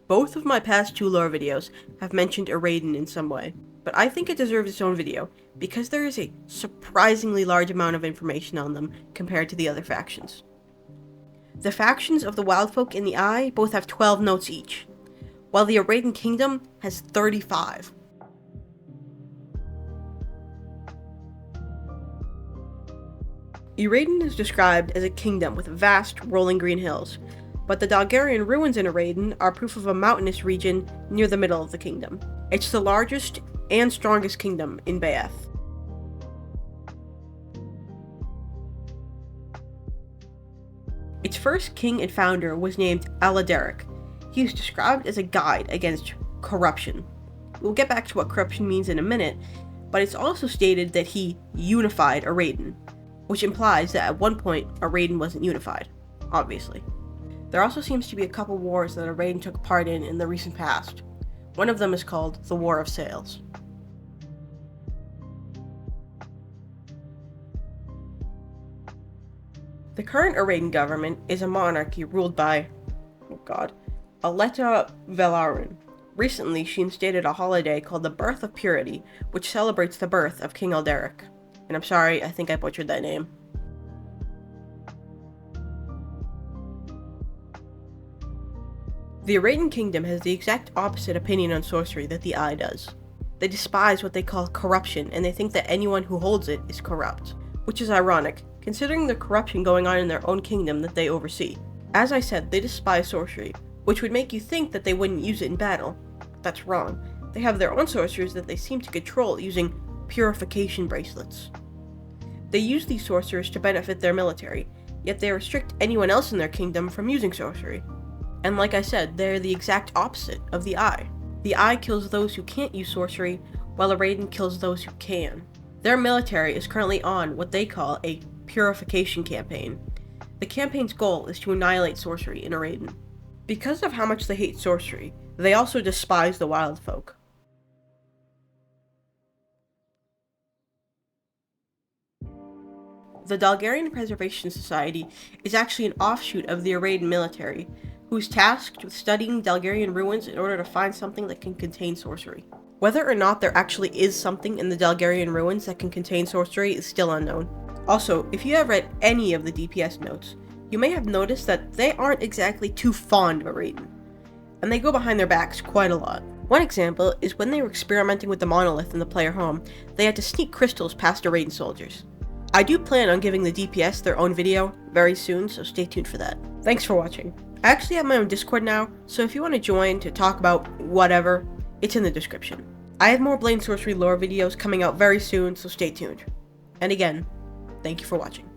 Both of my past two lore videos have mentioned Eraden in some way, but I think it deserves its own video because there is a surprisingly large amount of information on them compared to the other factions. The factions of the Wildfolk and the Eye both have 12 notes each, while the Eraden Kingdom has 35. Eraden is described as a kingdom with vast rolling green hills, but the Dalgarian ruins in Eraden are proof of a mountainous region near the middle of the kingdom. It's the largest and strongest kingdom in Baeth. Its first king and founder was named Aladaric. He is described as a guide against corruption. We'll get back to what corruption means in a minute, but it's also stated that he unified Eraden, which implies that at one point Eraden wasn't unified, obviously. There also seems to be a couple wars that Eraden took part in the recent past. One of them is called the War of Sails. The current Eraden government is a monarchy ruled by, Aleta Velarin. Recently, she instated a holiday called the Birth of Purity, which celebrates the birth of King Aldaric. And I'm sorry, I think I butchered that name. The Eraden Kingdom has the exact opposite opinion on sorcery that the Eye does. They despise what they call corruption, and they think that anyone who holds it is corrupt. Which is ironic, considering the corruption going on in their own kingdom that they oversee. As I said, they despise sorcery, which would make you think that they wouldn't use it in battle. But that's wrong. They have their own sorcerers that they seem to control using purification bracelets. They use these sorcerers to benefit their military, yet they restrict anyone else in their kingdom from using sorcery. And like I said, they're the exact opposite of the Eye. The Eye kills those who can't use sorcery, while Eraden kills those who can. Their military is currently on what they call a purification campaign. The campaign's goal is to annihilate sorcery in Eraden. Because of how much they hate sorcery, they also despise the Wildfolk. The Dalgarian Preservation Society is actually an offshoot of the Eraden military, who's tasked with studying Dalgarian ruins in order to find something that can contain sorcery. Whether or not there actually is something in the Dalgarian ruins that can contain sorcery is still unknown. Also, if you have read any of the DPS notes, you may have noticed that they aren't exactly too fond of Eraden, and they go behind their backs quite a lot. One example is when they were experimenting with the monolith in the player home, they had to sneak crystals past Eraden soldiers. I do plan on giving the DPS their own video very soon, so stay tuned for that. Thanks for watching. I actually have my own Discord now, so if you want to join to talk about whatever, it's in the description. I have more Blade Sorcery lore videos coming out very soon, so stay tuned. And again, thank you for watching.